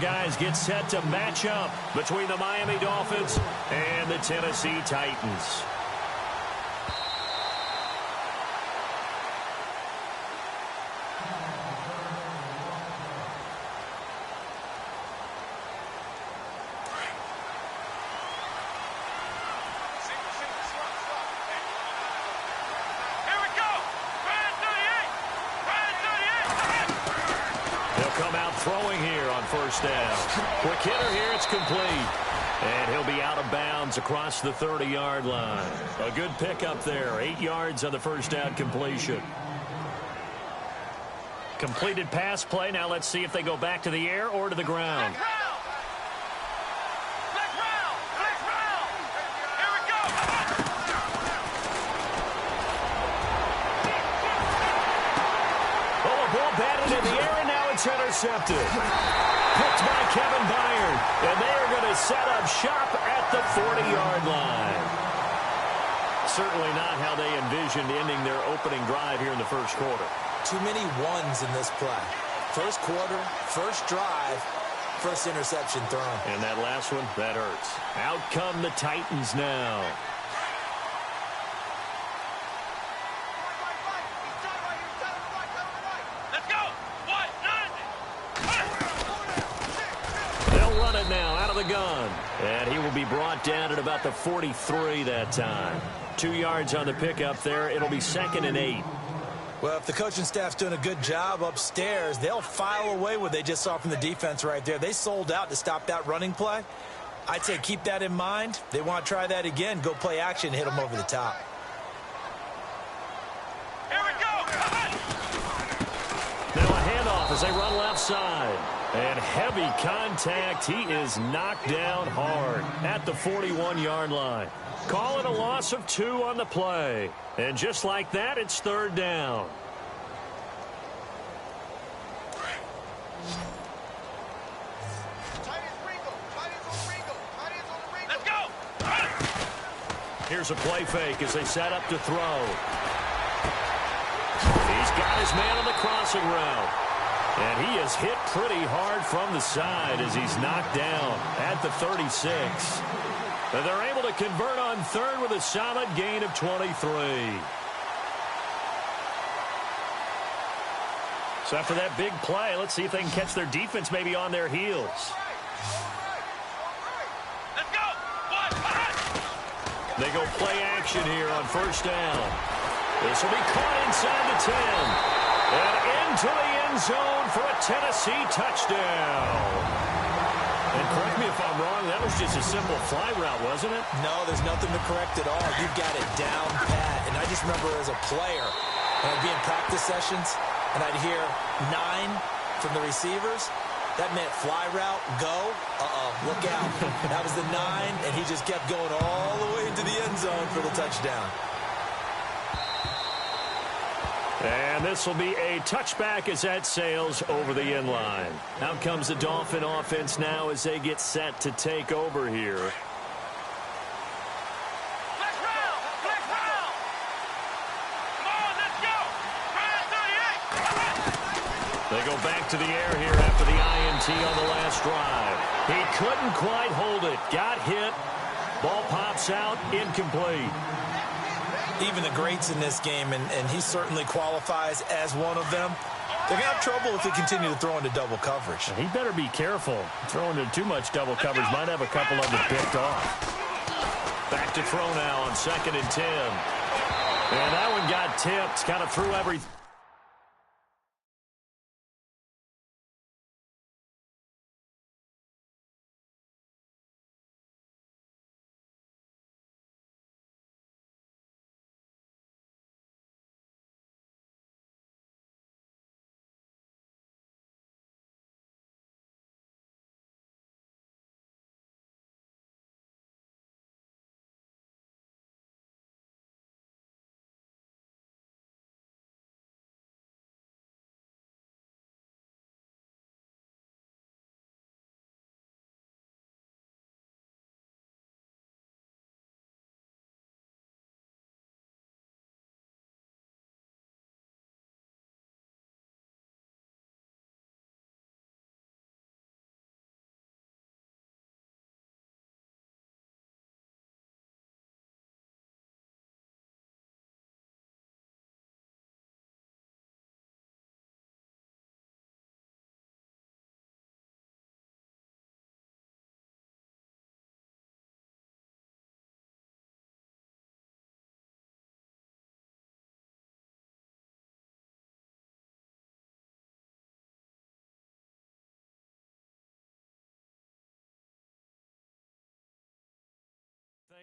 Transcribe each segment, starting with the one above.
guys get set to match up between the Miami Dolphins and the Tennessee Titans. Throwing here on first down. Quick hitter here, it's complete. And he'll be out of bounds across the 30-yard line. A good pickup there, 8 yards on the first down completion. Completed pass play. Now let's see if they go back to the air or to the ground. Batted in the air, and now it's intercepted. Picked by Kevin Byard, and they are going to set up shop at the 40-yard line. Certainly not how they envisioned ending their opening drive here in the first quarter. Too many ones in this play. First quarter, first drive, first interception thrown. And that last one, that hurts. Out come the Titans now. Now out of the gun, and he will be brought down at about the 43 that time. 2 yards on the pickup there. It'll be 2nd and 8. Well, if the coaching staff's doing a good job upstairs, they'll file away what they just saw from the defense right there. They sold out to stop that running play. I'd say keep that in mind. They want to try that again. Go play action, hit them over the top. Here we go. Now a handoff as they run left side. And heavy contact. He is knocked down hard at the 41-yard line. Call it a loss of 2 on the play. And just like that, it's 3rd down. Let's go. Here's a play fake as they set up to throw. He's got his man on the crossing route. And he is hit pretty hard from the side as he's knocked down at the 36. And they're able to convert on 3rd with a solid gain of 23. So after that big play, let's see if they can catch their defense maybe on their heels. Let's go. They go play action here on first down. This will be caught inside the 10. And into the end zone for a Tennessee touchdown. And correct me if I'm wrong, that was just a simple fly route, wasn't it? No, there's nothing to correct at all. You've got it down pat. And I just remember as a player, when I'd be in practice sessions, and I'd hear 9 from the receivers, that meant fly route, go, look out. That was the 9, and he just kept going all the way into the end zone for the touchdown. And this will be a touchback as that sails over the end line. Out comes the Dolphin offense now as they get set to take over here. Let's round. Let's round. Come on, let's go. Ryan 38. They go back to the air here after the INT on the last drive. He couldn't quite hold it. Got hit. Ball pops out. Incomplete. Even the greats in this game, and he certainly qualifies as one of them, they're going to have trouble if they continue to throw into double coverage. He better be careful. Throwing into too much double coverage might have a couple of them picked off. Back to throw now on 2nd and 10. And that one got tipped. Kind of threw everything.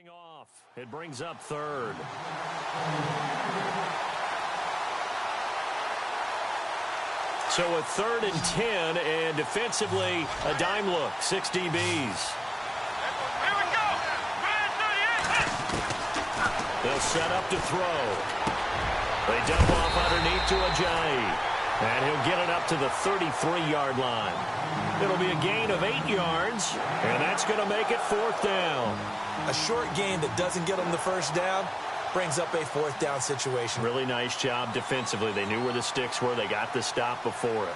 playing off. It brings up third. So a 3rd and 10, and defensively, a dime look, 6 DBs. Here we go. They'll set up to throw. They dump off underneath to Ajayi, and he'll get it up to the 33-yard line. It'll be a gain of 8 yards, and that's going to make it 4th down. A short gain that doesn't get them the first down brings up a 4th down situation. Really nice job defensively. They knew where the sticks were. They got the stop before it.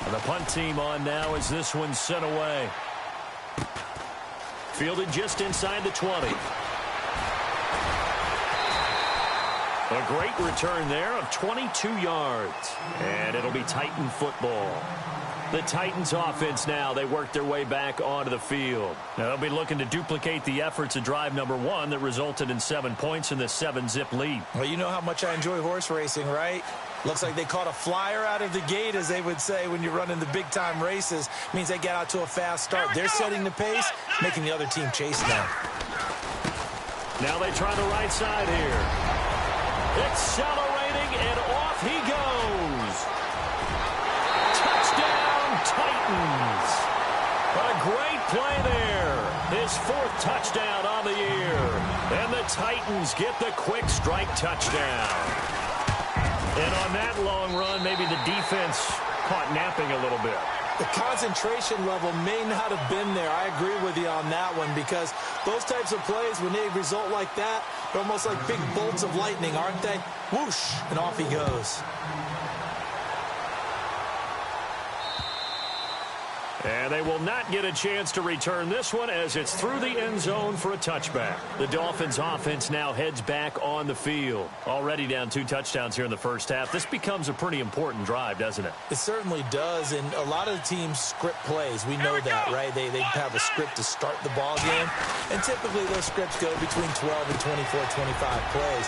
And the punt team on now as this one's sent away. Fielded just inside the 20. A great return there of 22 yards. And it'll be Titan football. The Titans offense now, they work their way back onto the field. Now they'll be looking to duplicate the efforts of drive number 1 that resulted in 7 points in the 7-zip lead. Well, you know how much I enjoy horse racing, right? Looks like they caught a flyer out of the gate, as they would say when you're running the big-time races. Means they get out to a fast start. They're setting the pace, making the other team chase them. Now they try the right side here. Accelerating, and off he goes. Touchdown, Titans. A great play there. His 4th touchdown on the year. And the Titans get the quick strike touchdown. And on that long run, maybe the defense caught napping a little bit. The concentration level may not have been there. I agree with you on that one, because those types of plays, when they result like that, they're almost like big bolts of lightning, aren't they? Whoosh, and off he goes. And they will not get a chance to return this one as it's through the end zone for a touchback. The Dolphins offense now heads back on the field. Already down 2 touchdowns here in the first half. This becomes a pretty important drive, doesn't it? It certainly does, and a lot of the teams script plays. We know that, right? They have a script to start the ball game, and typically those scripts go between 12 and 24, 25 plays.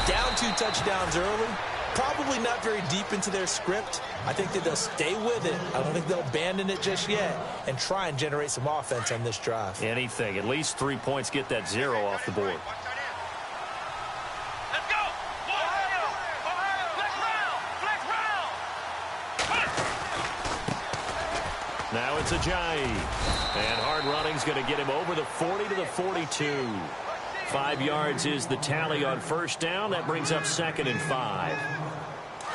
Down 2 touchdowns early. Probably not very deep into their script. I think that they'll stay with it. I don't think they'll abandon it just yet and try and generate some offense on this drive. Anything. At least 3 points, get that 0 off the board. Let's go. Flex round. Now it's Ajayi. And hard running's going to get him over the 40 to the 42. 5 yards is the tally on first down. That brings up 2nd and 5.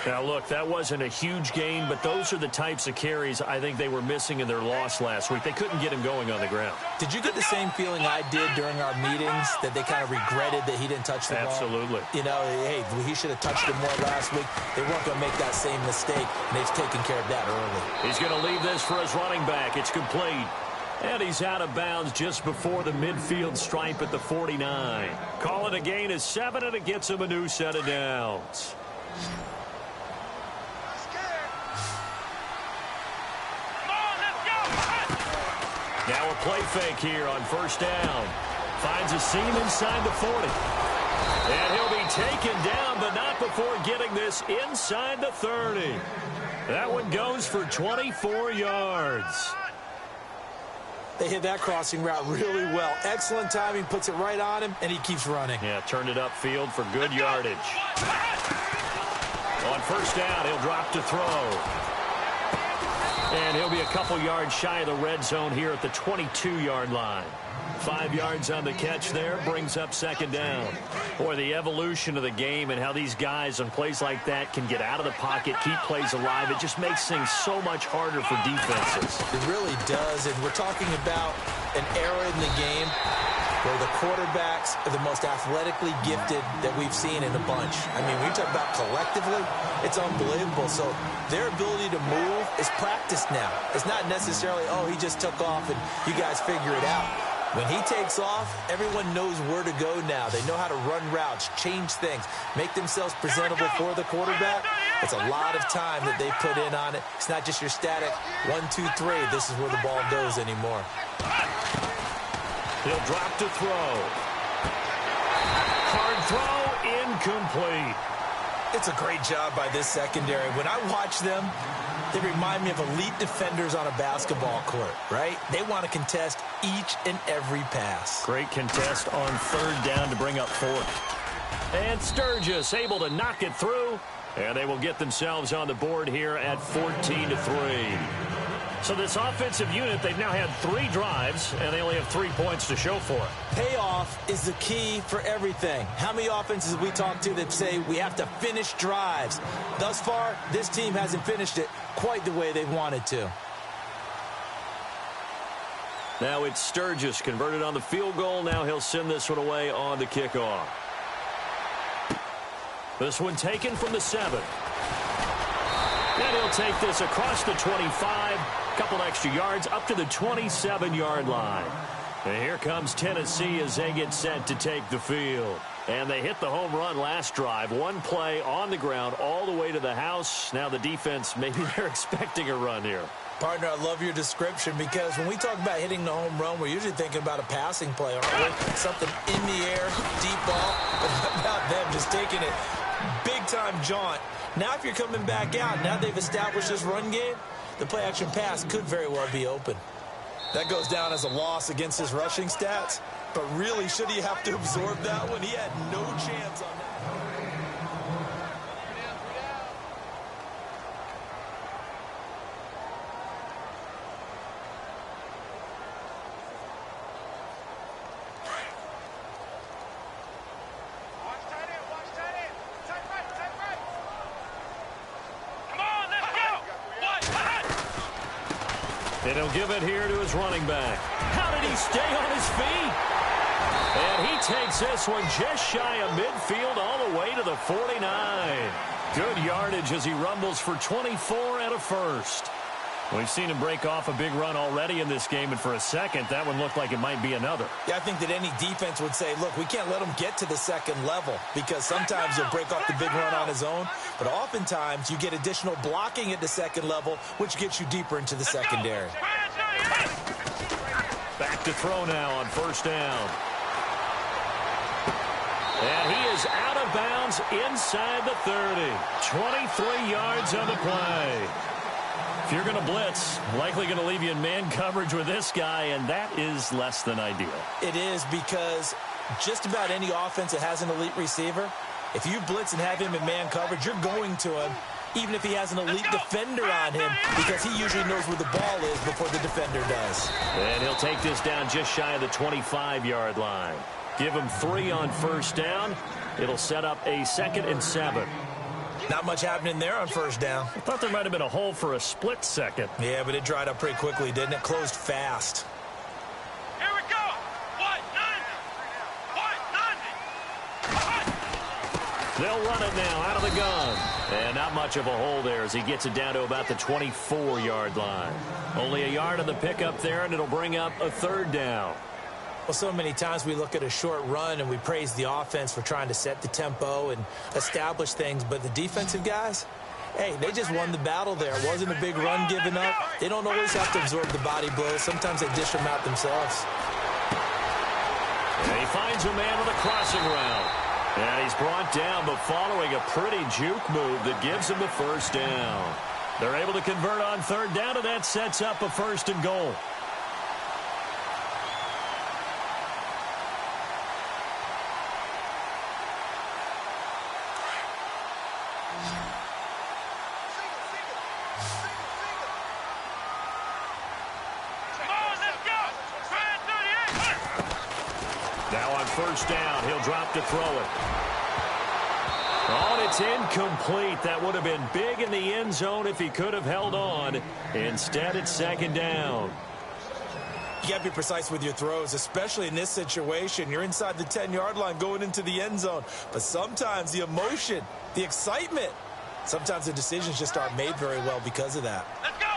Now, look, that wasn't a huge gain, but those are the types of carries I think they were missing in their loss last week. They couldn't get him going on the ground. Did you get the same feeling I did during our meetings, that they kind of regretted that he didn't touch the ball? Absolutely. You know, hey, he should have touched it more last week. They weren't going to make that same mistake, and they've taken care of that early. He's going to leave this for his running back. It's complete. And he's out of bounds just before the midfield stripe at the 49. Call it a gain of 7, and it gets him a new set of downs. Now a play fake here on first down. Finds a seam inside the 40. And he'll be taken down, but not before getting this inside the 30. That one goes for 24 yards. They hit that crossing route really well. Excellent timing, puts it right on him, and he keeps running. Yeah, turned it upfield for good yardage. On first down, he'll drop to throw. And he'll be a couple yards shy of the red zone here at the 22-yard line. 5 yards on the catch there, brings up 2nd down. Boy, the evolution of the game and how these guys on plays like that can get out of the pocket, keep plays alive, it just makes things so much harder for defenses. It really does, and we're talking about an era in the game where the quarterbacks are the most athletically gifted that we've seen in a bunch. I mean, when you talk about collectively, it's unbelievable. So their ability to move is practiced now. It's not necessarily, oh, he just took off and you guys figure it out. When he takes off, everyone knows where to go now. They know how to run routes, change things, make themselves presentable for the quarterback. It's a lot of time that they put in on it. It's not just your static 1, 2, 3. This is where the ball goes anymore. He'll drop to throw. Hard throw, incomplete. It's a great job by this secondary. When I watch them, They remind me of elite defenders on a basketball court, right? They want to contest each and every pass. Great contest on third down to bring up fourth. And Sturgis able to knock it through, and they will get themselves on the board here at 14-3. So this offensive unit, they've now had 3 drives, and they only have 3 points to show for it. Payoff is the key for everything. How many offenses we talk to that say we have to finish drives? Thus far, this team hasn't finished it quite the way they wanted to. Now it's Sturgis converted on the field goal. Now he'll send this one away on the kickoff. This one taken from the 7. And he'll take this across the 25. Couple extra yards up to the 27-yard line. And here comes Tennessee as they get set to take the field. And they hit the home run last drive. One play on the ground all the way to the house. Now the defense, maybe they're expecting a run here. Partner, I love your description because when we talk about hitting the home run, we're usually thinking about a passing play, aren't we? Something in the air, deep ball. But how about them just taking it big-time jaunt? Now if you're coming back out, now they've established this run game, the play-action pass could very well be open. That goes down as a loss against his rushing stats. But really, should he have to absorb that one? He had no chance on that. And he'll give it here to his running back. How did he stay on his feet? And he takes this one just shy of midfield all the way to the 49. Good yardage as he rumbles for 24 and a first. We've seen him break off a big run already in this game, and for a second, that one looked like it might be another. Yeah, I think that any defense would say, look, we can't let him get to the second level because sometimes he'll break off the big run on his own, but oftentimes you get additional blocking at the second level, which gets you deeper into the secondary. Back to throw now on first down. And he is out of bounds inside the 30. 23 yards on the play. If you're going to blitz, likely going to leave you in man coverage with this guy, and that is less than ideal. It is because just about any offense that has an elite receiver, if you blitz and have him in man coverage, you're going to him, even if he has an elite defender on him, because he usually knows where the ball is before the defender does. And he'll take this down just shy of the 25-yard line. Give him 3 on first down. It'll set up a 2nd and 7. Not much happening there on first down. I thought there might have been a hole for a split second. Yeah, but it dried up pretty quickly, didn't it? Closed fast. Here we go. What? They'll run it now out of the gun. And not much of a hole there as he gets it down to about the 24-yard line. Only a yard on the pickup there, and it'll bring up a 3rd down. Well, so many times we look at a short run and we praise the offense for trying to set the tempo and establish things, but the defensive guys, hey, they just won the battle there. It wasn't a big run given up. They don't always have to absorb the body blows. Sometimes they dish them out themselves. And he finds a man with a crossing route. And he's brought down, but following a pretty juke move that gives him the first down. They're able to convert on 3rd down, and that sets up a 1st and goal. First down, he'll drop to throw it. Oh, and it's incomplete. That would have been big in the end zone if he could have held on. Instead, it's 2nd down. You got to be precise with your throws, especially in this situation. You're inside the 10-yard line going into the end zone. But sometimes the emotion, the excitement, sometimes the decisions just aren't made very well because of that. Let's go.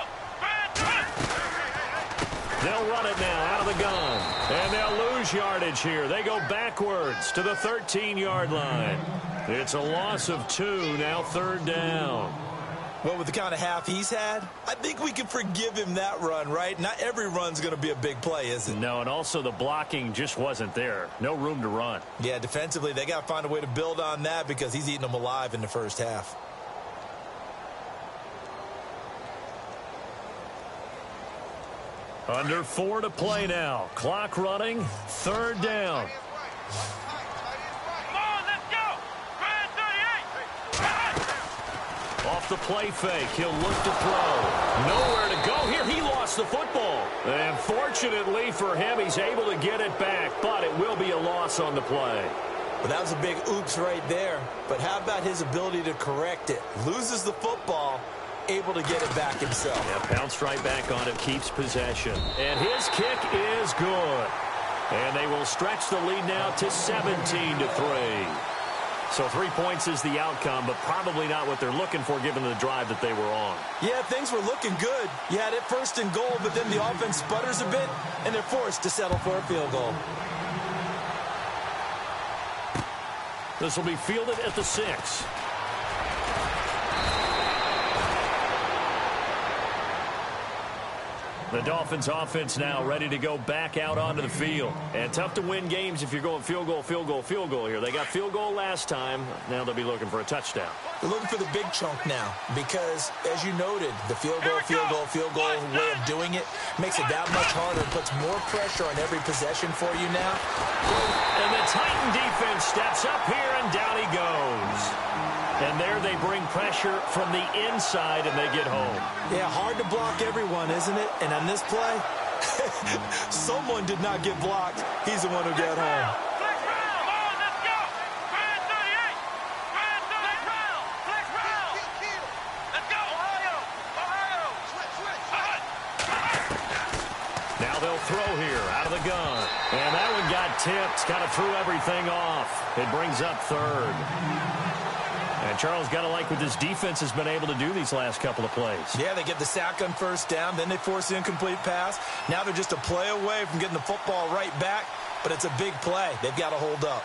They'll run it now out of the gun. And they'll lose yardage here. They go backwards to the 13-yard line. It's a loss of 2, now 3rd down. Well, with the kind of half he's had, I think we can forgive him that run, right? Not every run's going to be a big play, is it? No, and also the blocking just wasn't there. No room to run. Yeah, defensively, they got to find a way to build on that because he's eating them alive in the first half. Under 4 to play now. Clock running. 3rd down. Come on, let's go. Grand 38. Off the play fake. He'll look to throw. Nowhere to go here. He lost the football. And fortunately for him, he's able to get it back, but it will be a loss on the play. Well, that was a big oops right there. But how about his ability to correct it? Loses the football, able to get it back himself. Yeah, bounced right back on it, keeps possession. And his kick is good. And they will stretch the lead now to 17-3. So 3 points is the outcome, but probably not what they're looking for given the drive that they were on. Yeah, things were looking good. You had it 1st and goal, but then the offense sputters a bit, and they're forced to settle for a field goal. This will be fielded at the 6. The Dolphins offense now ready to go back out onto the field. And tough to win games if you're going field goal, field goal, field goal here. They got field goal last time. Now they'll be looking for a touchdown. They're looking for the big chunk now because, as you noted, the field goal way of doing it makes it that much harder and puts more pressure on every possession for you now. And the Titan defense steps up here, and down he goes. And there they bring pressure from the inside, and they get home. Yeah, hard to block everyone, isn't it? And on this play, someone did not get blocked. He's the one who got home. Flex round. Come on, let's go. Grand 38. Grand 38. Flex round. Let's go. Ohio. Now they'll throw here out of the gun. And that one got tipped. Kind of threw everything off. It brings up 3rd. And Charles, got to like what this defense has been able to do these last couple of plays. Yeah, they get the sack on 1st down, then they force the incomplete pass. Now they're just a play away from getting the football right back, but it's a big play. They've got to hold up.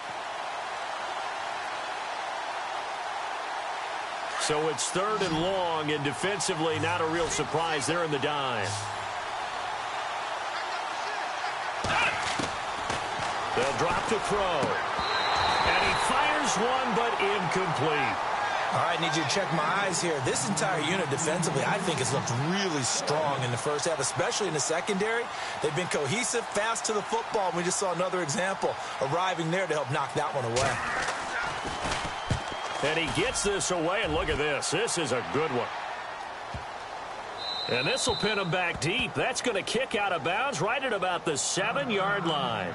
So it's 3rd and long, and defensively not a real surprise. They're in the dime. They'll drop to throw. And he fires one, but incomplete. All right, I need you to check my eyes here. This entire unit defensively, I think, has looked really strong in the 1st half, especially in the secondary. They've been cohesive, fast to the football. We just saw another example arriving there to help knock that one away. And he gets this away, and look at this. This is a good one. And this will pin him back deep. That's going to kick out of bounds right at about the 7-yard line.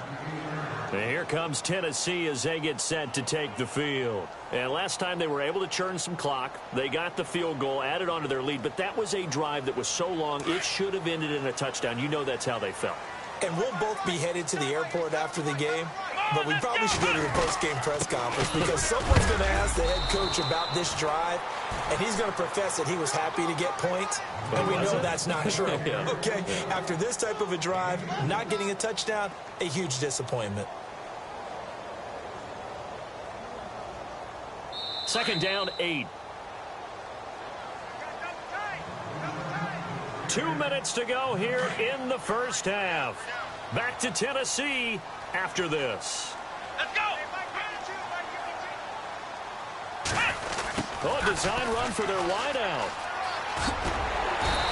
And here comes Tennessee as they get set to take the field. And last time they were able to churn some clock. They got the field goal, added onto their lead. But that was a drive that was so long, it should have ended in a touchdown. You know that's how they felt. And we'll both be headed to the airport after the game. But we probably should go to the post-game press conference because someone's going to ask the head coach about this drive. And he's going to profess that he was happy to get points. And we know that's not true. Yeah. Okay, after this type of a drive, not getting a touchdown, a huge disappointment. 2nd down, 8. 2 minutes to go here in the 1st half. Back to Tennessee after this. Let's go. Oh, design run for their wideout.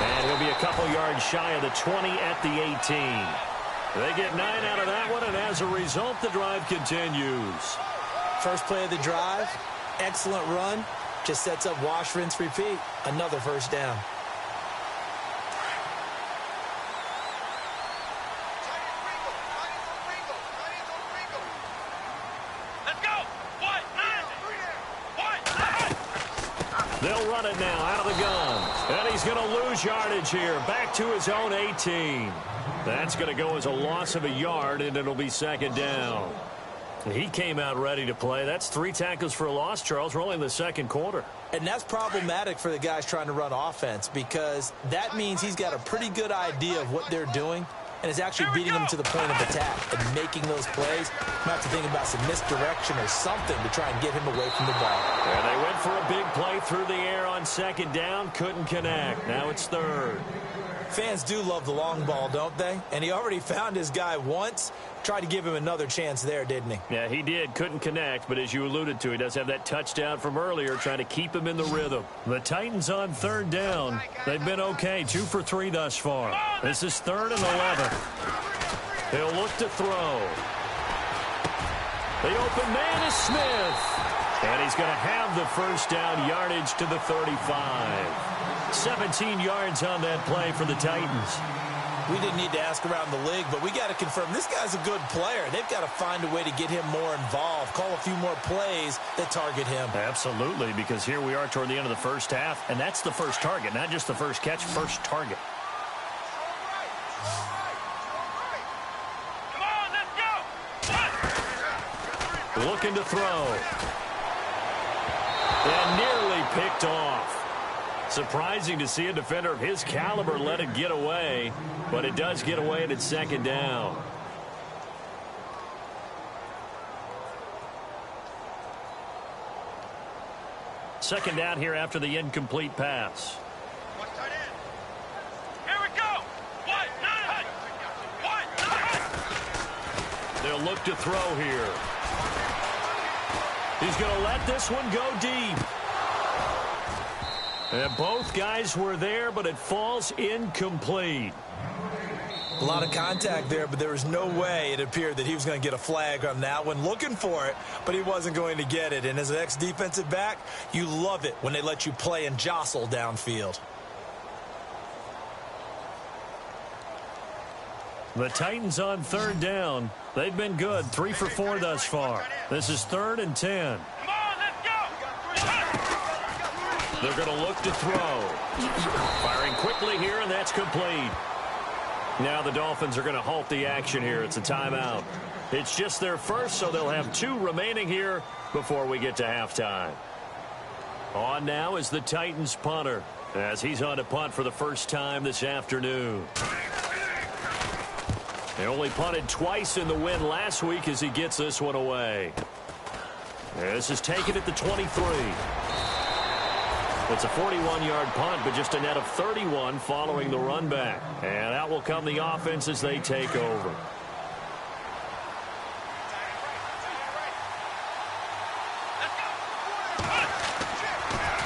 And he'll be a couple yards shy of the 20 at the 18. They get 9 out of that one, and as a result, the drive continues. First play of the drive, excellent run. Just sets up wash, rinse, repeat. Another 1st down. They'll run it now out of the gun. And he's going to lose yardage here. Back to his own 18. That's going to go as a loss of a yard, and it'll be 2nd down. He came out ready to play. That's 3 tackles for a loss, Charles. We're only in the 2nd quarter. And that's problematic for the guys trying to run offense because that means he's got a pretty good idea of what they're doing. and is actually beating them to the point of attack and making those plays. You might have to think about some misdirection or something to try and get him away from the ball. And they went for a big play through the air on second down. Couldn't connect. Now it's third. Fans do love the long ball, don't they? And he already found his guy once. Tried to give him another chance there, didn't he? Yeah, he did. Couldn't connect, but as you alluded to, he does have that touchdown from earlier, trying to keep him in the rhythm. The Titans on third down. They've been okay, 2 for 3 thus far. This is 3rd and 11. He'll look to throw. The open man is Smith. And he's going to have the first down, yardage to the 35. 17 yards on that play for the Titans. We didn't need to ask around the league, but we got to confirm this guy's a good player. They've got to find a way to get him more involved, call a few more plays that target him. Absolutely, because here we are toward the end of the first half, and that's the first target, not just the first catch, first target. Come on, let's go. Looking to throw. And nearly picked off. Surprising to see a defender of his caliber let it get away, but it does get away and it's second down. Second down here after the incomplete pass. Here we go. They'll look to throw here. He's going to let this one go deep. And both guys were there, but it falls incomplete. A lot of contact there, but there was no way it appeared that he was going to get a flag on that one. Looking for it, but he wasn't going to get it. And as an ex-defensive back, you love it when they let you play and jostle downfield. The Titans on third down. They've been good, 3 for 4 thus far. This is 3rd and 10. Come on, let's go. They're going to look to throw. Firing quickly here, and that's complete. Now the Dolphins are going to halt the action here. It's a timeout. It's just their first, so they'll have 2 remaining here before we get to halftime. On now is the Titans punter, as he's on to punt for the first time this afternoon. They only punted twice in the win last week as he gets this one away. This is taken at the 23. It's a 41-yard punt, but just a net of 31 following the run back. And out will come the offense as they take over.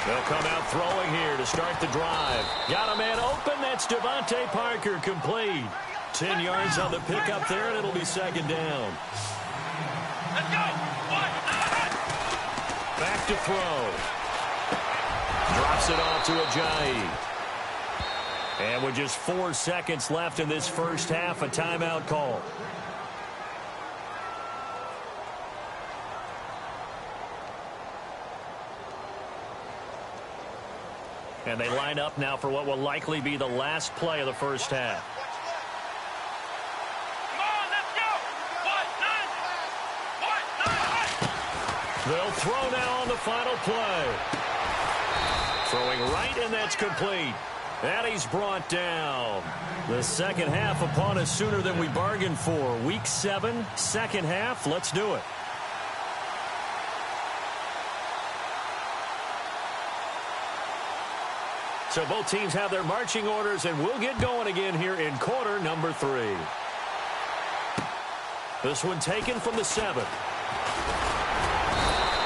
They'll come out throwing here to start the drive. Got a man open. That's Devontae Parker, complete. 10 yards on the pickup there, and it'll be second down. Let's go. Back to throw. Drops it off to Ajayi. And with just 4 seconds left in this first half, a timeout call. And they line up now for what will likely be the last play of the first half. They'll throw now on the final play. Throwing right, and that's complete. And he's brought down. The second half upon us sooner than we bargained for. Week 7, second half. Let's do it. So both teams have their marching orders, and we'll get going again here in quarter number 3. This one taken from the 7.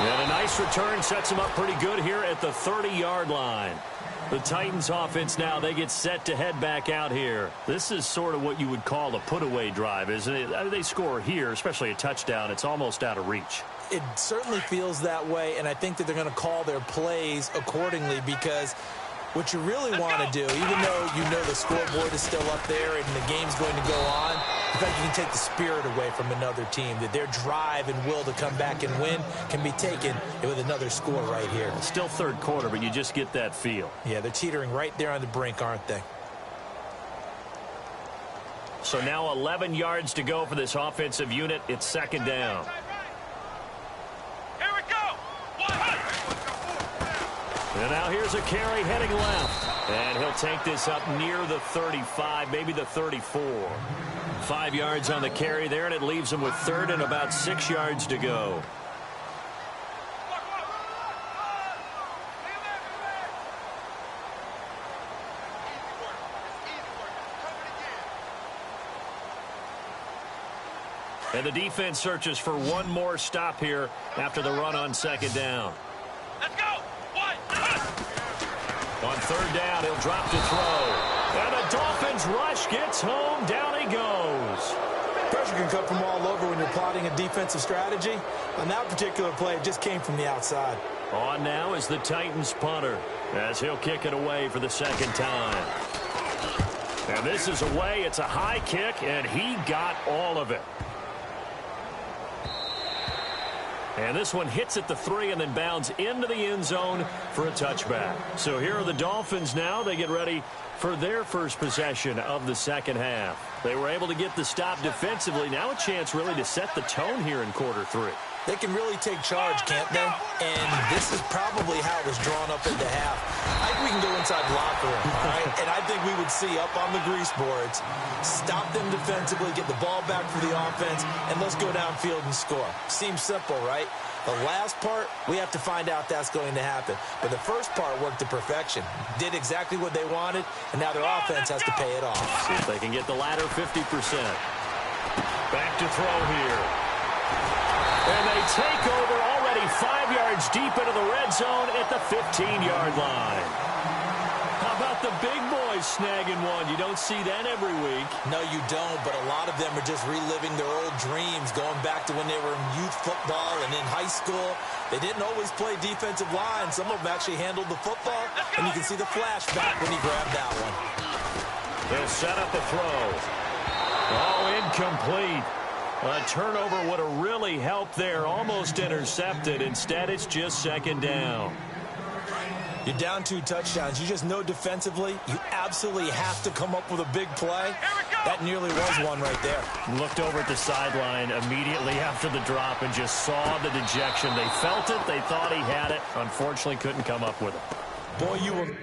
And a nice return sets them up pretty good here at the 30-yard line. The Titans offense now, they get set to head back out here. This is sort of what you would call a put-away drive, isn't it? I mean, they score here, especially a touchdown. It's almost out of reach. It certainly feels that way, and I think that they're going to call their plays accordingly, because what you really want to do, even though you know the scoreboard is still up there and the game's going to go on, in fact, you can take the spirit away from another team, that their drive and will to come back and win can be taken with another score right here. It's still third quarter, but you just get that feel. Yeah, they're teetering right there on the brink, aren't they? So now 11 yards to go for this offensive unit. It's second down. Here we go. And now here's a carry heading left. And he'll take this up near the 35, maybe the 34. 5 yards on the carry there, and it leaves him with third and about 6 yards to go. And the defense searches for one more stop here after the run on second down. Let's go. On third down, he'll drop to throw. And the Dolphins rush gets home. Down he goes. Pressure can come from all over when you're plotting a defensive strategy. On that particular play, it just came from the outside. On now is the Titans punter as he'll kick it away for the second time. And this is away. It's a high kick, and he got all of it. And this one hits at the 3 and then bounds into the end zone for a touchback. So here are the Dolphins now. They get ready for their first possession of the second half. They were able to get the stop defensively. Now a chance really to set the tone here in quarter 3. They can really take charge, can't they? And this is probably how it was drawn up into half. I think we can go inside the locker room, all right? And I think we would see up on the grease boards, stop them defensively, get the ball back for the offense, and let's go downfield and score. Seems simple, right? The last part, we have to find out that's going to happen. But the first part worked to perfection. Did exactly what they wanted, and now their offense has to pay it off. See if they can get the latter 50%. Back to throw here. And they take over already 5 yards deep into the red zone at the 15-yard line. How about the big boys snagging one? You don't see that every week. No, you don't, but a lot of them are just reliving their old dreams, going back to when they were in youth football and in high school. They didn't always play defensive line. Some of them actually handled the football, and you can see the flashback when he grabbed that one. They'll set up a throw. Oh, incomplete. A turnover would have really helped there. Almost intercepted. Instead, it's just second down. You're down 2 touchdowns. You just know defensively you absolutely have to come up with a big play. That nearly was one right there. Looked over at the sideline immediately after the drop and just saw the dejection. They felt it. They thought he had it. Unfortunately, couldn't come up with it. Boy, you were...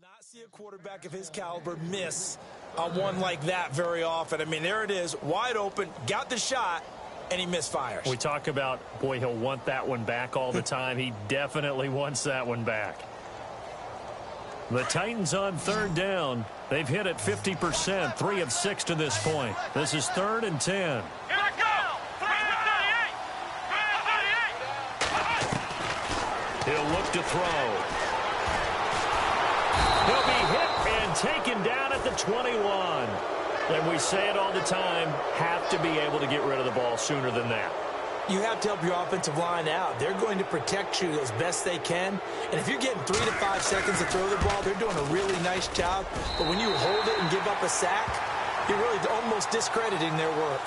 not see a quarterback of his caliber miss on one like that very often. I mean, there it is, wide open, got the shot, and he misfires. We talk about, boy, he'll want that one back all the time. He definitely wants that one back. The Titans on third down. They've hit it 50%, 3 of 6 to this point. This is 3rd and 10. Here we go. 38. He'll look to throw. He'll be hit and taken down at the 21. And we say it all the time, have to be able to get rid of the ball sooner than that. You have to help your offensive line out. They're going to protect you as best they can. And if you're getting 3 to 5 seconds to throw the ball, they're doing a really nice job. But when you hold it and give up a sack, you're really almost discrediting their work.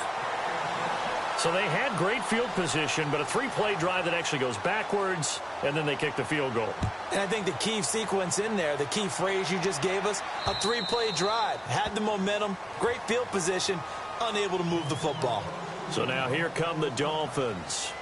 So they had great field position, but a 3-play drive that actually goes backwards, and then they kick the field goal. And I think the key sequence in there, the key phrase you just gave us, a 3-play drive. Had the momentum, great field position, unable to move the football. So now here come the Dolphins.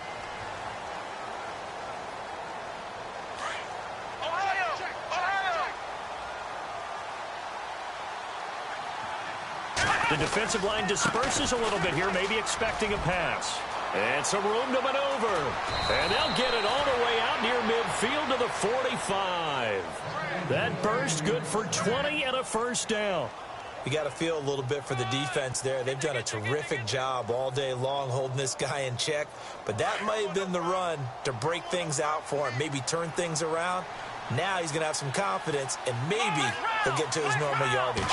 The defensive line disperses a little bit here, maybe expecting a pass. And some room to maneuver. And they'll get it all the way out near midfield to the 45. That burst good for 20 and a first down. You got to feel a little bit for the defense there. They've done a terrific job all day long holding this guy in check. But that might have been the run to break things out for him, maybe turn things around. Now he's going to have some confidence, and maybe he'll get to his normal yardage.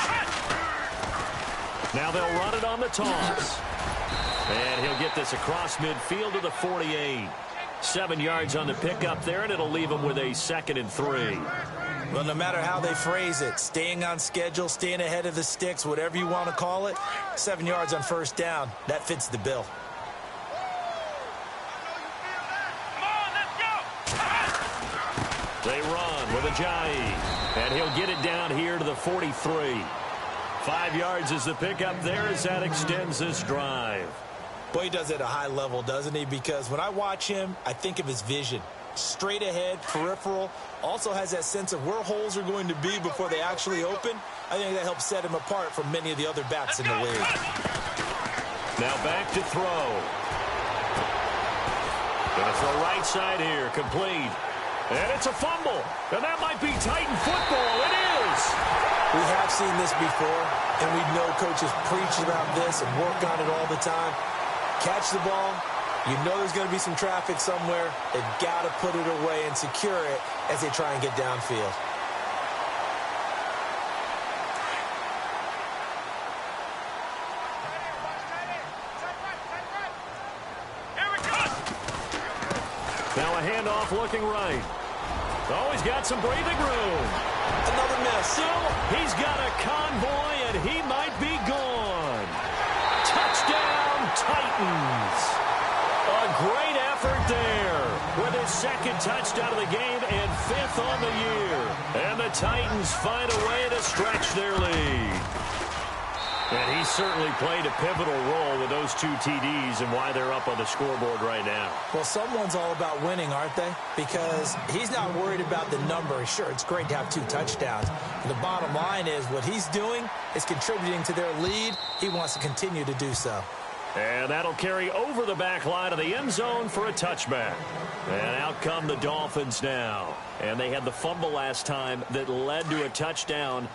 Now they'll run it on the toss. And he'll get this across midfield to the 48. 7 yards on the pickup there, and it'll leave him with a 2nd and 3. Well, no matter how they phrase it, staying on schedule, staying ahead of the sticks, whatever you want to call it, 7 yards on first down, that fits the bill. They run with Ajayi, and he'll get it down here to the 43. 5 yards is the pickup there as that extends this drive. Boy, he does it at a high level, doesn't he? Because when I watch him, I think of his vision. Straight ahead, peripheral, also has that sense of where holes are going to be before they actually open. I think that helps set him apart from many of the other backs in the league. Now back to throw. Gonna throw right side here, complete. And it's a fumble. And that might be Titan football. It is. We have seen this before, and we know coaches preach about this and work on it all the time. Catch the ball. You know there's going to be some traffic somewhere. They've got to put it away and secure it as they try and get downfield. Now a handoff looking right. Oh, he's got some breathing room. Another miss. So he's got a convoy, and he might be gone. Touchdown, Titans. A great effort there with his second touchdown of the game and 5th on the year. And the Titans find a way to stretch their lead. And he certainly played a pivotal role with those 2 TDs and why they're up on the scoreboard right now. Well, someone's all about winning, aren't they? Because he's not worried about the number. Sure, it's great to have 2 touchdowns. But the bottom line is what he's doing is contributing to their lead. He wants to continue to do so. And that'll carry over the back line of the end zone for a touchback. And out come the Dolphins now. And they had the fumble last time that led to a touchdown.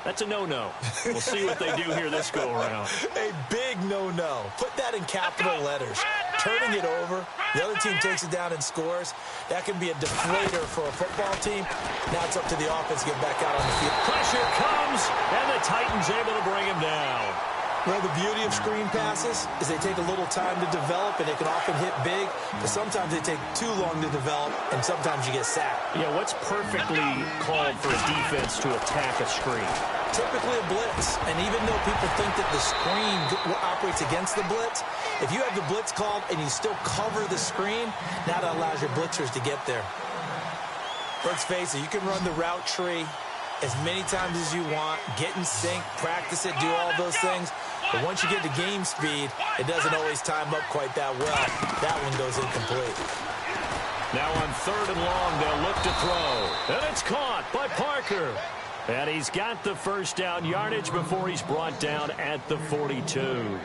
That's a no-no. We'll see what they do here this go-around. A big no-no. Put that in capital letters. Turning it over, the other team takes it down and scores. That can be a deflator for a football team. Now it's up to the offense to get back out on the field. Pressure comes, and the Titans able to bring him down. Well, the beauty of screen passes is they take a little time to develop, and they can often hit big, but sometimes they take too long to develop, and sometimes you get sacked. Yeah, what's perfectly called for a defense to attack a screen? Typically a blitz, and even though people think that the screen operates against the blitz, if you have the blitz called and you still cover the screen, now that allows your blitzers to get there. Let's face it, you can run the route tree as many times as you want, get in sync, practice it, do all those things. But once you get to game speed, it doesn't always time up quite that well. That one goes incomplete. Now on 3rd and long, they'll look to throw. And it's caught by Parker. And he's got the first down yardage before he's brought down at the 42.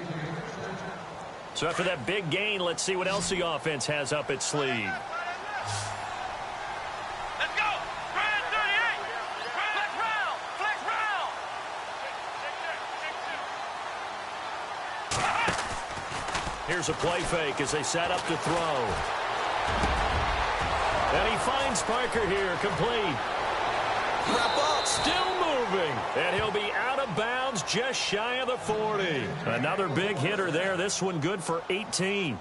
So after that big gain, let's see what else the offense has up its sleeve. Here's a play fake as they set up to throw. And he finds Parker here, complete. Wrap up. Still moving. And he'll be out of bounds just shy of the 40. Another big hitter there. This one good for 18.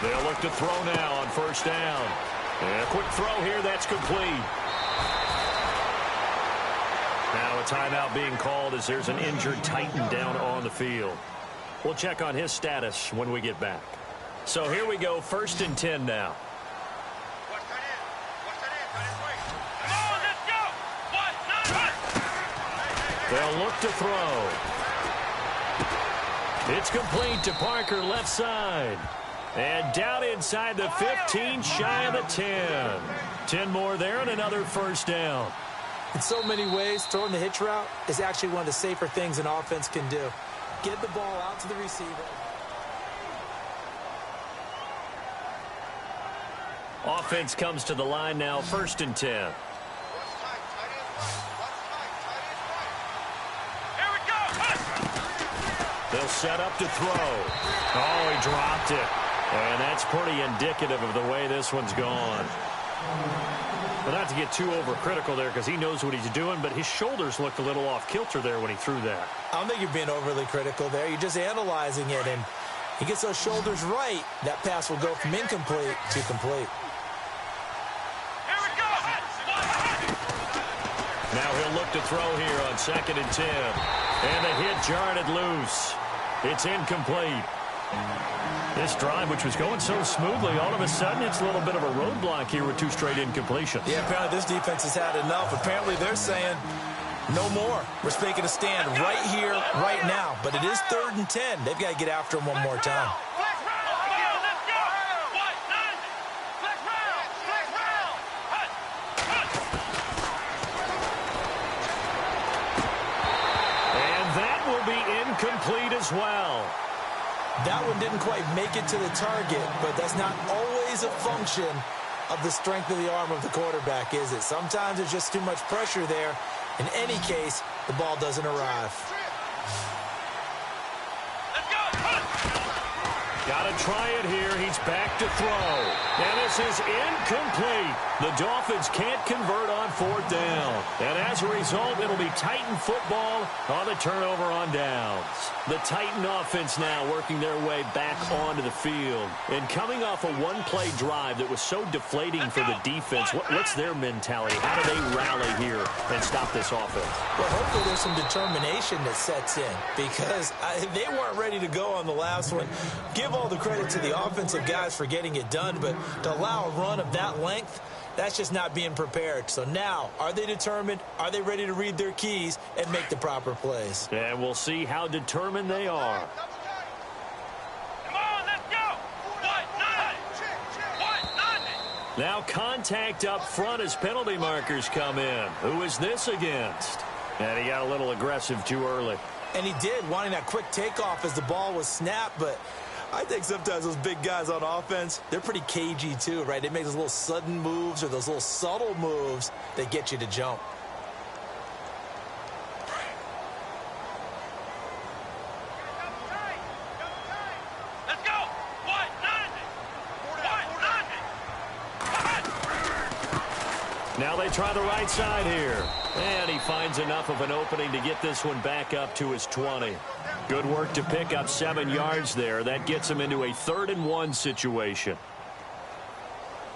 They'll look to throw now on 1st down. And a quick throw here, that's complete. Now a timeout being called as there's an injured Titan down on the field. We'll check on his status when we get back. So here we go, 1st and 10 now. They'll look to throw. It's complete to Parker, left side. And down inside the 15, shy of the 10. 10 more there and another 1st down. In so many ways, throwing the hitch route is actually one of the safer things an offense can do. Get the ball out to the receiver. Offense comes to the line now, 1st and 10. Here we go. They'll set up to throw. Oh, he dropped it. And that's pretty indicative of the way this one's gone. But not to get too overcritical there because he knows what he's doing, but his shoulders looked a little off kilter there when he threw that. I don't think you're being overly critical there. You're just analyzing it, and he gets those shoulders right. That pass will go from incomplete to complete. Here we go. Now he'll look back to throw here on 2nd and 10. And the hit jarred it loose. It's incomplete. This drive, which was going so smoothly, all of a sudden it's a little bit of a roadblock here with 2 straight incompletions. Yeah, apparently this defense has had enough. Apparently they're saying no more. We're making a stand right here, right now. But it is 3rd and 10. They've got to get after him one more time. And that will be incomplete as well. That one didn't quite make it to the target, but that's not always a function of the strength of the arm of the quarterback, is it? Sometimes there's just too much pressure there. In any case, the ball doesn't arrive. Got to try it here. He's back to throw. And this is incomplete. The Dolphins can't convert on 4th down. And as a result, it'll be Titan football on the turnover on downs. The Titan offense now working their way back onto the field. And coming off a one-play drive that was so deflating for the defense, what's their mentality? How do they rally here and stop this offense? Well, hopefully there's some determination that sets in because they weren't ready to go on the last one. Give all the credit to the offensive guys for getting it done, but to allow a run of that length, that's just not being prepared. So now, are they determined? Are they ready to read their keys and make the proper plays? And we'll see how determined they are. Come on, let's go. Now contact up front as penalty markers come in. Who is this against? And he got a little aggressive too early. And he did, wanting that quick takeoff as the ball was snapped, but I think sometimes those big guys on offense, they're pretty cagey too, right? They make those little sudden moves or those little subtle moves that get you to jump. Let's go. Now they try the right side here. And he finds enough of an opening to get this one back up to his 20. Good work to pick up 7 yards there. That gets him into a 3rd and 1 situation.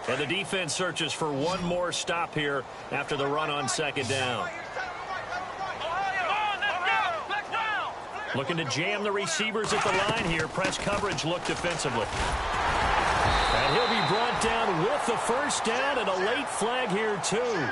And the defense searches for one more stop here after the run on 2nd down. Looking to jam the receivers at the line here. Press coverage look defensively. And he'll be brought down with the 1st down and a late flag here too.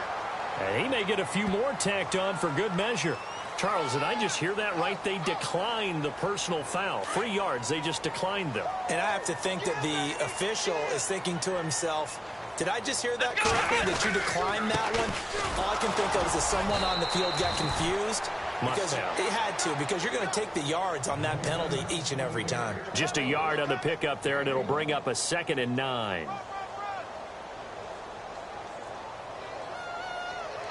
And he may get a few more tacked on for good measure. Charles, did I just hear that right? They declined the personal foul. 3 yards, they just declined them. And I have to think that the official is thinking to himself, did I just hear that correctly, that you declined that one? All I can think of is that someone on the field got confused. Because it had to, because you're going to take the yards on that penalty each and every time. Just a yard on the pickup there, and it'll bring up a 2nd and 9.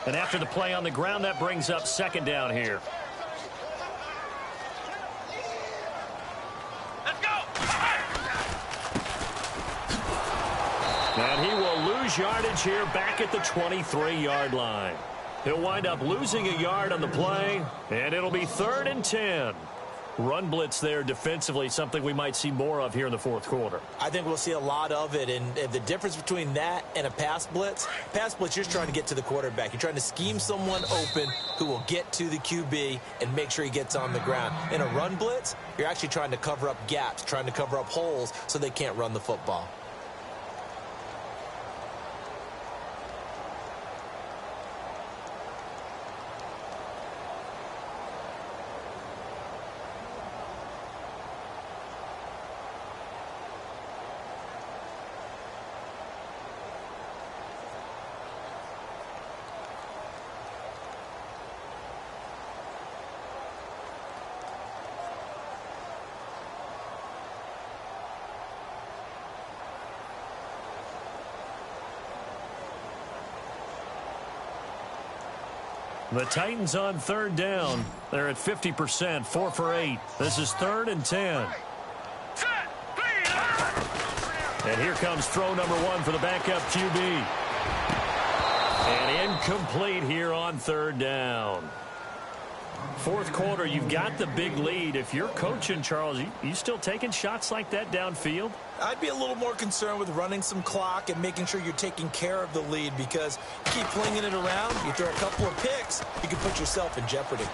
And after the play on the ground, that brings up 2nd down here. Let's go. And he will lose yardage here back at the 23-yard line. He'll wind up losing a yard on the play, and it'll be 3rd and 10. Run blitz there defensively, something we might see more of here in the 4th quarter. I think we'll see a lot of it, and the difference between that and a pass blitz, you're just trying to get to the quarterback. You're trying to scheme someone open who will get to the QB and make sure he gets on the ground. In a run blitz, you're actually trying to cover up gaps, trying to cover up holes so they can't run the football. The Titans on 3rd down. They're at 50%, 4 for 8. This is 3rd and 10. And here comes throw number 1 for the backup QB. And incomplete here on 3rd down. Fourth quarter, you've got the big lead. If you're coaching, Charles, you still taking shots like that downfield? I'd be a little more concerned with running some clock and making sure you're taking care of the lead, because you keep flinging it around, you throw a couple of picks, you can put yourself in jeopardy.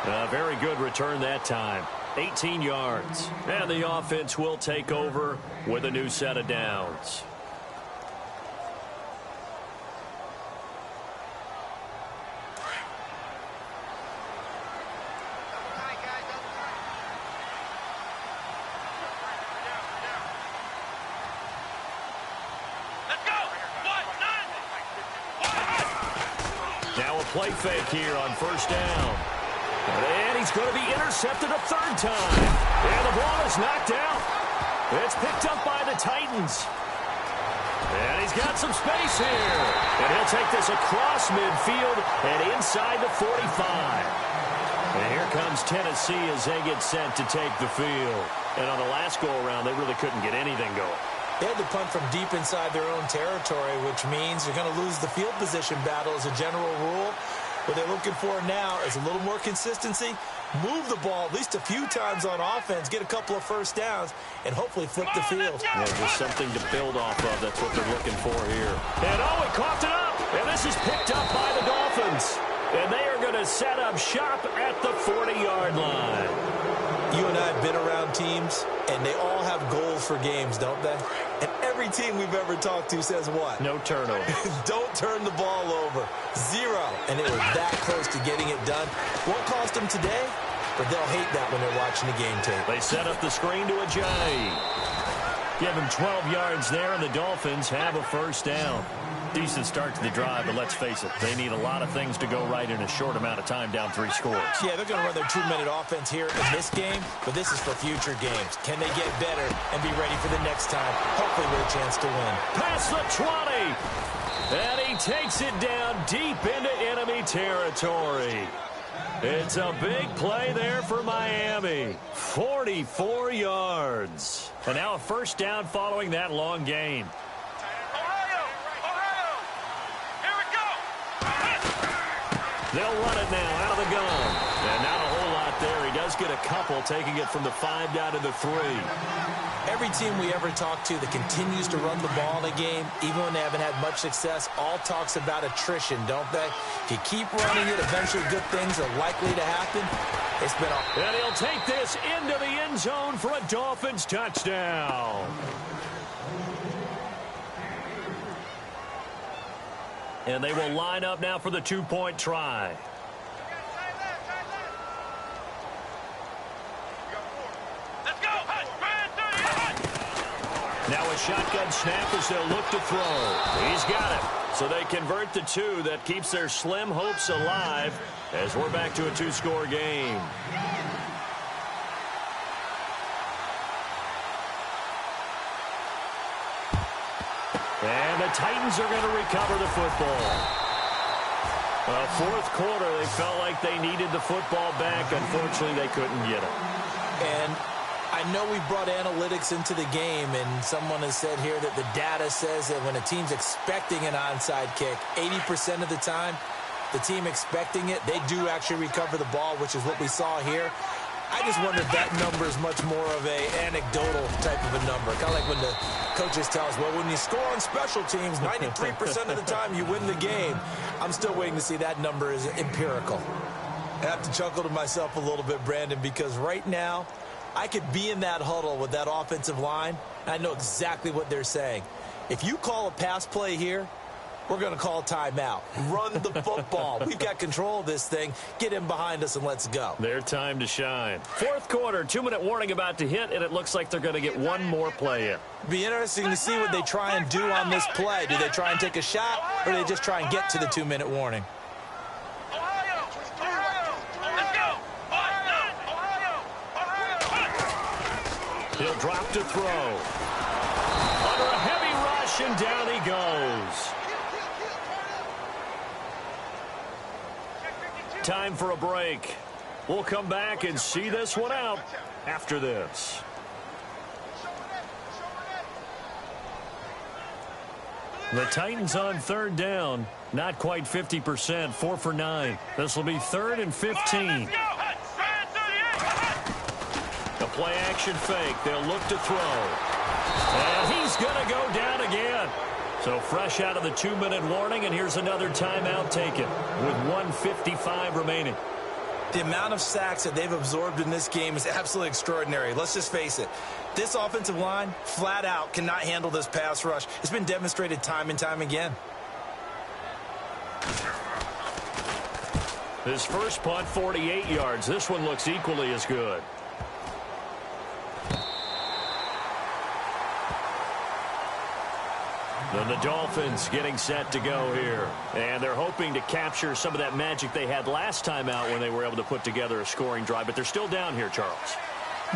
A very good return that time. 18 yards. And the offense will take over with a new set of downs. Now a play fake here on first down. And he's going to be intercepted a third time. And the ball is knocked out. It's picked up by the Titans. And he's got some space here. And he'll take this across midfield and inside the 45. And here comes Tennessee as they get set to take the field. And on the last go-around, they really couldn't get anything going. They had to punt from deep inside their own territory, which means you're going to lose the field position battle as a general rule. What they're looking for now is a little more consistency, move the ball at least a few times on offense, get a couple of first downs, and hopefully flip the field. Yeah, just something to build off of. That's what they're looking for here. And he coughed it up. And this is picked up by the Dolphins. And they are going to set up shop at the 40-yard line. You and I have been around teams, and they all have goals for games, don't they? And every team we've ever talked to says what? No turnover. Don't turn the ball over. 0. And it was that close to getting it done. Won't cost them today, but they'll hate that when they're watching the game tape. They set up the screen to Ajayi. Give him 12 yards there, and the Dolphins have a first down. Decent start to the drive, but let's face it, they need a lot of things to go right in a short amount of time, down 3 scores. Yeah, they're going to run their 2-minute offense here in this game, but this is for future games. Can they get better and be ready for the next time, hopefully with a chance to win? Past the 20, and he takes it down deep into enemy territory. It's a big play there for Miami. 44 yards. And now a first down following that long gain. They'll run it now out of the gun. And not a whole lot there. He does get a couple, taking it from the 5 down to the 3. Every team we ever talk to that continues to run the ball in a game, even when they haven't had much success, all talks about attrition, don't they? If you keep running it, eventually good things are likely to happen. It's been and he'll take this into the end zone for a Dolphins touchdown. And they will line up now for the 2-point try. Let's go. Now a shotgun snap as they'll look to throw. He's got it. So they convert the 2. That keeps their slim hopes alive as we're back to a 2-score game. And the Titans are going to recover the football. Fourth quarter, they felt like they needed the football back. Unfortunately, they couldn't get it. And I know we brought analytics into the game, and someone has said here that the data says that when a team's expecting an onside kick, 80% of the time, the team expecting it, they do actually recover the ball, which is what we saw here. I just wonder if that number is much more of a anecdotal type of a number. Kind of like when the coaches tell us, well, when you score on special teams, 93% of the time you win the game. I'm still waiting to see that number is empirical. I have to chuckle to myself a little bit, Brandon, because right now I could be in that huddle with that offensive line, and I know exactly what they're saying. If you call a pass play here, we're going to call timeout. Run the football. We've got control of this thing. Get in behind us and let's go. Their time to shine. Fourth quarter, 2-minute warning about to hit, and it looks like they're going to get one more play in. Be interesting to see what they try and do on this play. Do they try and take a shot, or do they just try and get to the 2-minute warning? He'll drop to throw. Under a heavy rush, and down he goes. Time for a break. We'll come back and see this one out after this. The Titans on third down. Not quite 50%, 4 for 9. This will be 3rd and 15. A play-action fake. They'll look to throw. And he's going to go down again. So fresh out of the 2-minute warning, and here's another timeout taken with 1:55 remaining. The amount of sacks that they've absorbed in this game is absolutely extraordinary. Let's just face it. This offensive line, flat out, cannot handle this pass rush. It's been demonstrated time and time again. His first punt, 48 yards. This one looks equally as good. Then the Dolphins getting set to go here. And they're hoping to capture some of that magic they had last time out when they were able to put together a scoring drive. But they're still down here, Charles.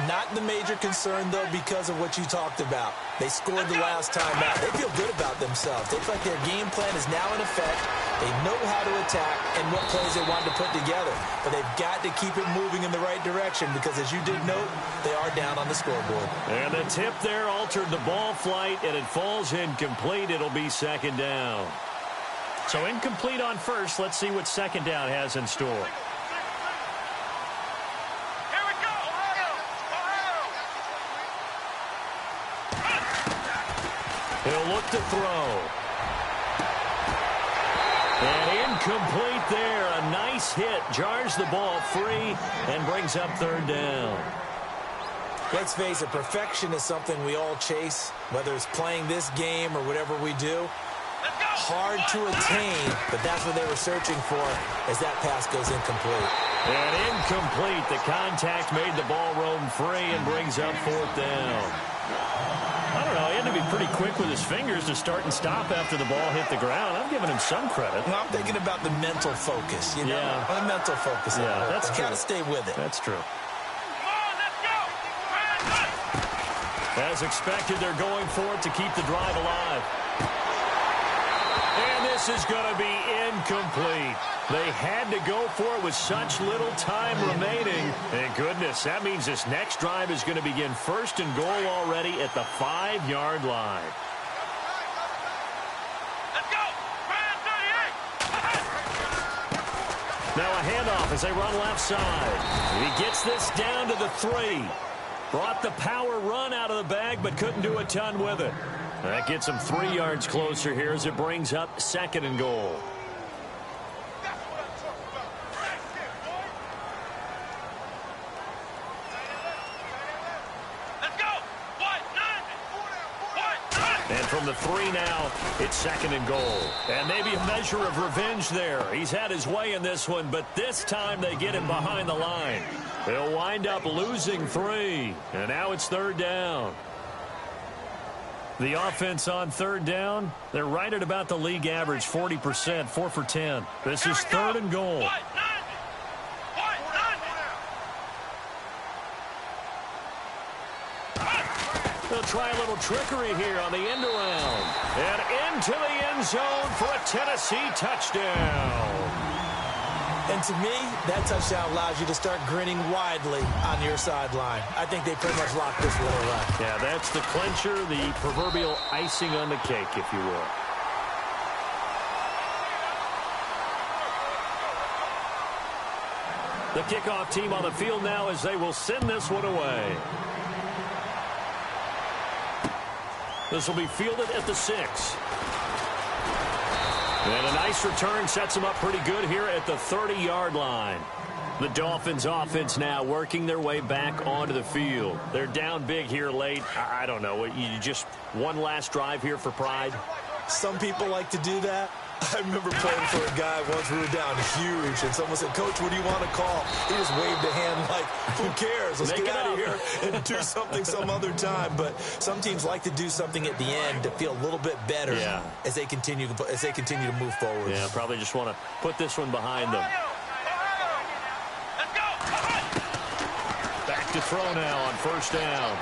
Not the major concern, though, because of what you talked about. They scored the last time out. They feel good about themselves. They feel like their game plan is now in effect. They know how to attack and what plays they want to put together. But they've got to keep it moving in the right direction because, as you did note, they are down on the scoreboard. And the tip there altered the ball flight, and it falls incomplete. It'll be 2nd down. So incomplete on first. Let's see what 2nd down has in store. He'll look to throw. And incomplete there. A nice hit. Jars the ball free and brings up 3rd down. Let's face it, perfection is something we all chase, whether it's playing this game or whatever we do. Hard to attain, but that's what they were searching for as that pass goes incomplete. And incomplete. The contact made the ball roam free and brings up 4th down. I don't know. He had to be pretty quick with his fingers to start and stop after the ball hit the ground. I'm giving him some credit. Well, I'm thinking about the mental focus. You know? Yeah. The mental focus. Yeah, that's true. Got to stay with it. That's true. As expected, they're going for it to keep the drive alive. And this is going to be incomplete. They had to go for it with such little time remaining. And goodness, that means this next drive is going to begin 1st and goal already at the 5-yard line. Let's go! 38! Now a handoff as they run left side. He gets this down to the 3. Brought the power run out of the bag, but couldn't do a ton with it. That gets him 3 yards closer here as it brings up 2nd and goal. And from the 3 now, it's 2nd and goal. And maybe a measure of revenge there. He's had his way in this one, but this time they get him behind the line. They'll wind up losing 3. And now it's 3rd down. The offense on 3rd down, they're right at about the league average, 40%, 4 for 10. This is 3rd and goal. They'll try a little trickery here on the end around. And into the end zone for a Tennessee touchdown. And to me, that touchdown allows you to start grinning widely on your sideline. I think they pretty much locked this one away. Yeah, that's the clincher, the proverbial icing on the cake, if you will. The kickoff team on the field now as they will send this one away. This will be fielded at the 6. And a nice return sets them up pretty good here at the 30-yard line. The Dolphins offense now working their way back onto the field. They're down big here late. I don't know. You just one last drive here for pride? Some people like to do that. I remember playing for a guy once. We were down huge, and someone said, "Coach, what do you want to call?" He just waved a hand like, "Who cares? Let's get out of here and do something some other time." But some teams like to do something at the end to feel a little bit better as they continue to move forward. Yeah, probably just want to put this one behind them. Back to throw now on 1st down.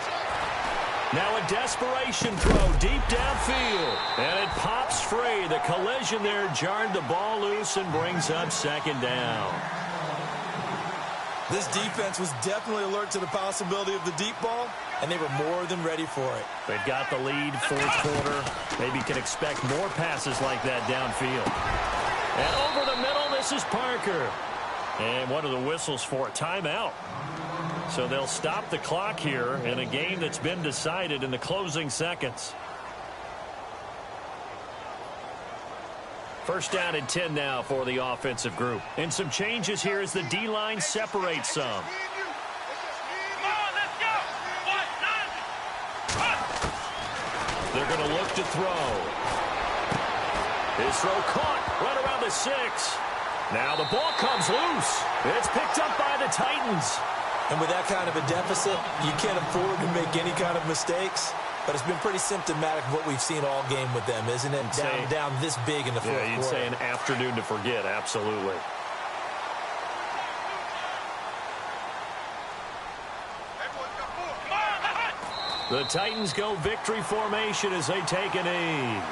Now a desperation throw deep downfield. And it pops free. The collision there jarred the ball loose and brings up 2nd down. This defense was definitely alert to the possibility of the deep ball, and they were more than ready for it. They've got the lead, fourth quarter. Maybe can expect more passes like that downfield. And over the middle, this is Parker. And what are the whistles for? Timeout. So they'll stop the clock here in a game that's been decided in the closing seconds. First down and 10 now for the offensive group. And some changes here as the D-line separates some. Come on, let's go. They're going to look to throw. His throw caught right around the 6. Now the ball comes loose. It's picked up by the Titans. And with that kind of a deficit, you can't afford to make any kind of mistakes. But it's been pretty symptomatic of what we've seen all game with them, isn't it? Down this big in the fourth quarter. Yeah, you'd say an afternoon to forget, absolutely. The Titans go victory formation as they take a knee.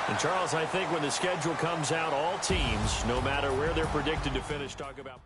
And, Charles, I think when the schedule comes out, all teams, no matter where they're predicted to finish, talk about...